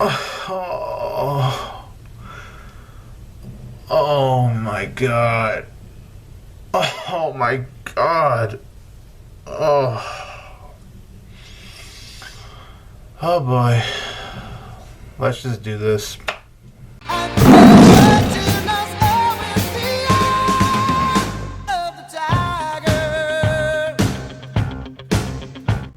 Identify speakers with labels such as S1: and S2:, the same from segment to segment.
S1: Oh, oh my god. Oh my god. Oh. Oh boy. Let's just do this.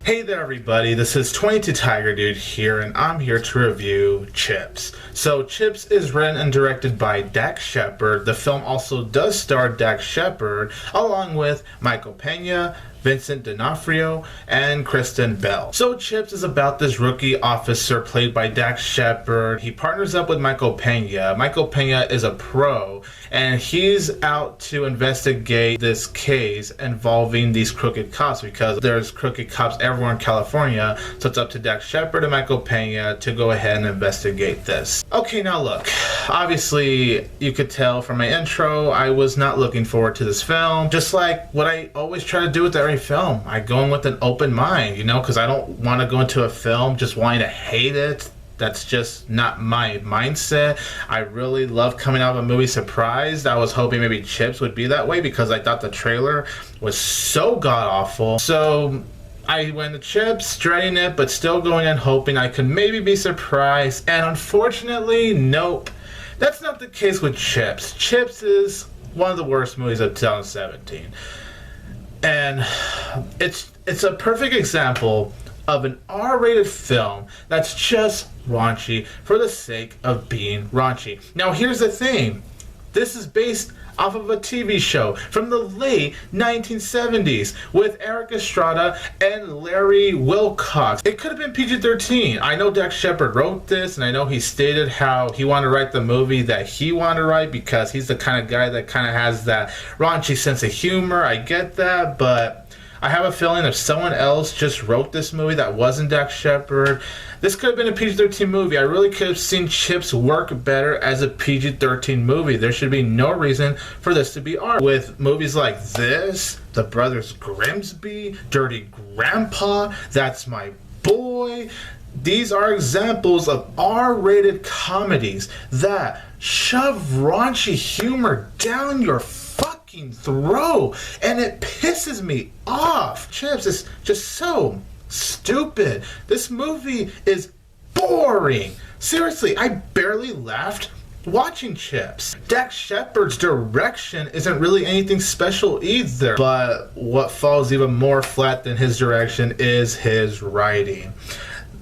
S1: Hey there everybody, this is 22 Tiger Dude here, and I'm here to review CHiPs. So CHiPs is written and directed by Dax Shepard. The film also does star Dax Shepard, along with Michael Pena, Vincent D'Onofrio, and Kristen Bell. So CHiPs is about this rookie officer played by Dax Shepard. He partners up with Michael Pena. Michael Pena is a pro, and he's out to investigate this case involving these crooked cops, because there's crooked cops everywhere in California. So it's up to Dax Shepard and Michael Pena to go ahead and investigate this. Okay, now look, obviously you could tell from my intro I was not looking forward to this film. Just like what I always try to do with every film, I go in with an open mind, you know, because I don't want to go into a film just wanting to hate it. That's just not my mindset. I really love coming out of a movie surprised. I was hoping maybe CHiPs would be that way, because I thought the trailer was so god-awful. So I went to CHiPs, dreading it, but still going in hoping I could maybe be surprised. And unfortunately, nope. That's not the case with CHiPs. CHiPs is one of the worst movies of 2017. And it's a perfect example of an R-rated film that's just raunchy for the sake of being raunchy. Now here's the thing. This is based off of a TV show from the late 1970s with Eric Estrada and Larry Wilcox. It could have been PG-13. I know Dax Shepard wrote this, and I know he stated how he wanted to write the movie that he wanted to write, because he's the kind of guy that kind of has that raunchy sense of humor. I get that, but I have a feeling if someone else just wrote this movie that wasn't Dax Shepard, this could have been a PG-13 movie. I really could have seen CHiPs work better as a PG-13 movie. There should be no reason for this to be R. With movies like this, The Brothers Grimsby, Dirty Grandpa, That's My Boy, these are examples of R-rated comedies that shove raunchy humor down your fucking throat, and it pisses me off. CHiPs is just so stupid. This movie is boring. Seriously, I barely laughed watching CHiPs. Dax Shepard's direction isn't really anything special either, but what falls even more flat than his direction is his writing.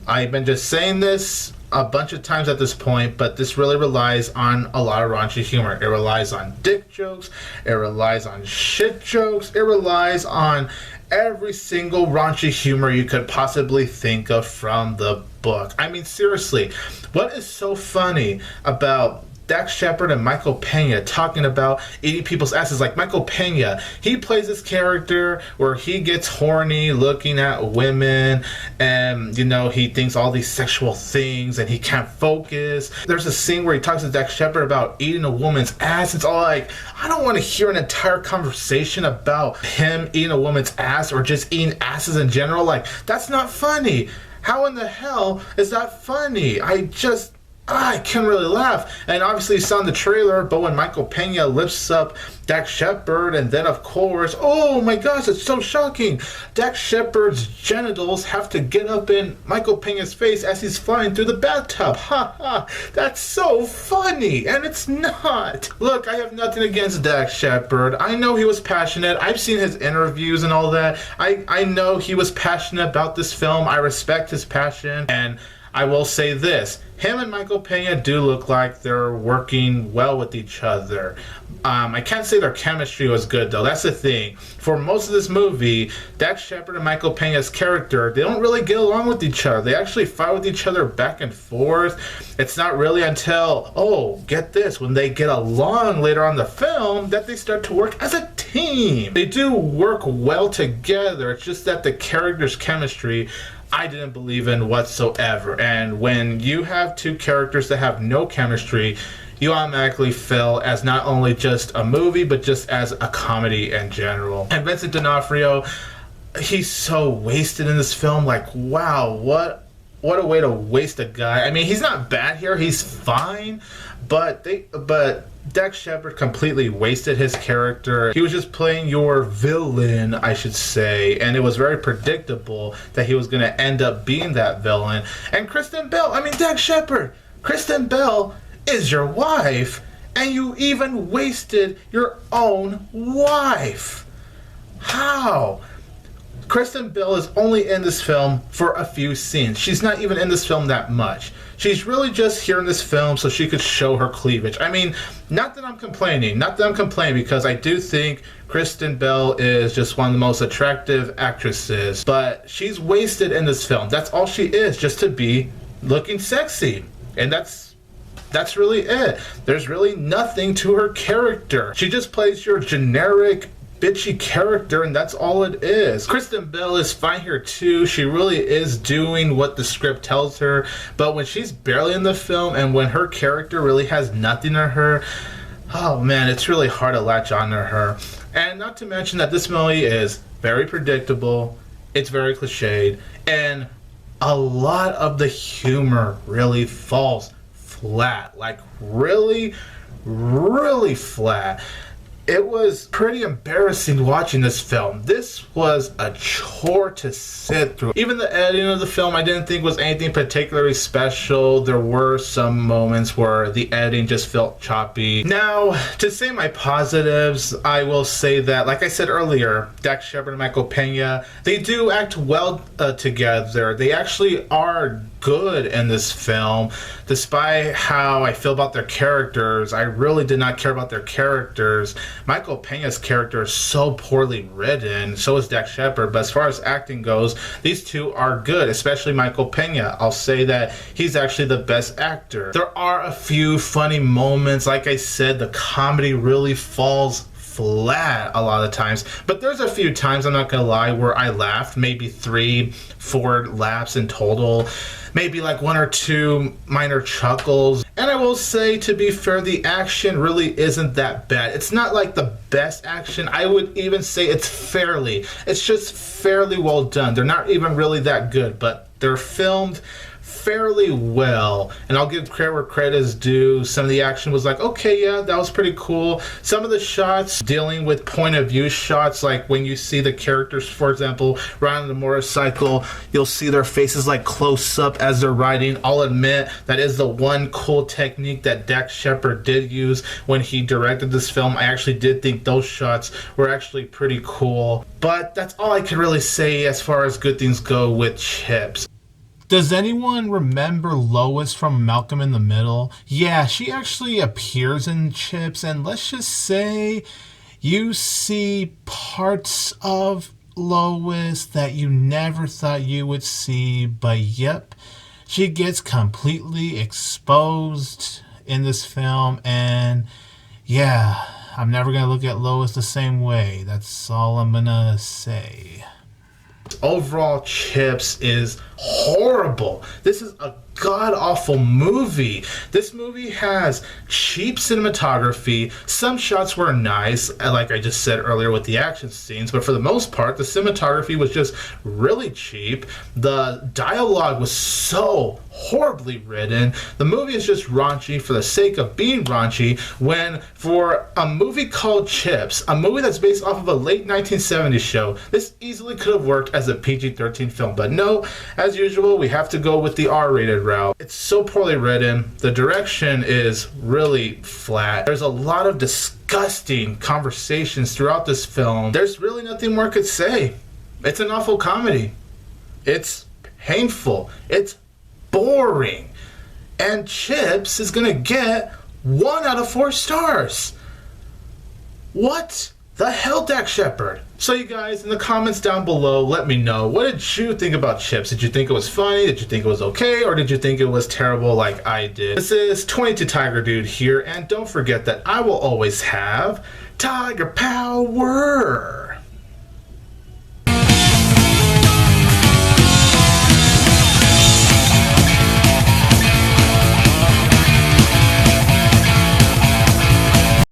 S1: I've been just saying this a bunch of times at this point, but this really relies on a lot of raunchy humor. It relies on dick jokes, it relies on shit jokes, it relies on every single raunchy humor you could possibly think of from the book. I mean, seriously, what is so funny about Dax Shepard and Michael Pena talking about eating people's asses? Like Michael Pena, he plays this character where he gets horny looking at women, and you know, he thinks all these sexual things and he can't focus. There's a scene where he talks to Dax Shepard about eating a woman's ass. It's all like, I don't want to hear an entire conversation about him eating a woman's ass or just eating asses in general. Like, that's not funny. How in the hell is that funny? I can't really laugh. And obviously you saw in the trailer, but when Michael Pena lifts up Dax Shepard, and then of course, oh my gosh, it's so shocking, Dax Shepard's genitals have to get up in Michael Pena's face as he's flying through the bathtub. Ha ha, that's so funny, and it's not. Look, I have nothing against Dax Shepard. I know he was passionate. I've seen his interviews and all that. I know he was passionate about this film. I respect his passion, and I will say this. Him and Michael Pena do look like they're working well with each other. I can't say their chemistry was good, though. That's the thing. For most of this movie, Dax Shepard and Michael Pena's character, they don't really get along with each other. They actually fight with each other back and forth. It's not really until, oh, get this, when they get along later on in the film that they start to work as a team. They do work well together. It's just that the characters' chemistry, I didn't believe in whatsoever. And when you have two characters that have no chemistry, you automatically fail as not only just a movie, but just as a comedy in general. And Vincent D'Onofrio, he's so wasted in this film. Like, wow, what what a way to waste a guy. I mean, he's not bad here. He's fine, but Dax Shepard completely wasted his character. He was just playing your villain, I should say, and it was very predictable that he was going to end up being that villain. And Kristen Bell, I mean, Dax Shepard, Kristen Bell is your wife, and you even wasted your own wife. How? Kristen Bell is only in this film for a few scenes. She's not even in this film that much. She's really just here in this film so she could show her cleavage. I mean, not that I'm complaining, because I do think Kristen Bell is just one of the most attractive actresses, but she's wasted in this film. That's all she is, just to be looking sexy. And that's really it. There's really nothing to her character. She just plays your generic bitchy character, and that's all it is. Kristen Bell is fine here too. She really is doing what the script tells her, but when she's barely in the film and when her character really has nothing to her, oh man, it's really hard to latch on to her. And not to mention that this movie is very predictable, it's very cliched, and a lot of the humor really falls flat. Like really, really flat. It was pretty embarrassing watching this film. This was a chore to sit through. Even the editing of the film I didn't think was anything particularly special. There were some moments where the editing just felt choppy. Now, to say my positives, I will say that, like I said earlier, Dax Shepard and Michael Pena, they do act well together. They actually are good in this film. Despite how I feel about their characters, I really did not care about their characters. Michael Pena's character is so poorly written, so is Dax Shepard, but as far as acting goes, these two are good, especially Michael Pena. I'll say that he's actually the best actor. There are a few funny moments. Like I said, the comedy really falls flat a lot of times, but there's a few times, I'm not gonna lie, where I laughed. Maybe 3-4 laughs in total, maybe like 1 or 2 minor chuckles. And I will say, to be fair, the action really isn't that bad. It's not like the best action. I would even say it's just fairly well done. They're not even really that good, but they're filmed fairly well, and I'll give credit where credit is due. Some of the action was like, okay, yeah, that was pretty cool. Some of the shots dealing with point of view shots, like when you see the characters, for example, riding the motorcycle, you'll see their faces like close up as they're riding. I'll admit that is the one cool technique that Dax Shepard did use when he directed this film. I actually did think those shots were actually pretty cool, but that's all I can really say as far as good things go with CHiPs. Does anyone remember Lois from Malcolm in the Middle? Yeah, she actually appears in CHiPs, and let's just say you see parts of Lois that you never thought you would see, but yep, she gets completely exposed in this film, and yeah, I'm never gonna look at Lois the same way. That's all I'm gonna say. Overall, CHiPs is horrible. This is a god-awful movie. This movie has cheap cinematography. Some shots were nice, like I just said earlier with the action scenes, but for the most part, the cinematography was just really cheap. The dialogue was so horribly written. The movie is just raunchy for the sake of being raunchy, when for a movie called CHiPs, a movie that's based off of a late 1970s show, this easily could have worked as a PG-13 film, but no, as usual, we have to go with the R-rated route. It's so poorly written. The direction is really flat. There's a lot of disgusting conversations throughout this film. There's really nothing more I could say. It's an awful comedy. It's painful. It's boring. And CHiPs is gonna get 1 out of 4 stars. What the hell, Dax Shepard? So you guys, in the comments down below, let me know, what did you think about CHiPs? Did you think it was funny? Did you think it was okay? Or did you think it was terrible like I did? This is 22 Tiger Dude here, and don't forget that I will always have Tiger Power!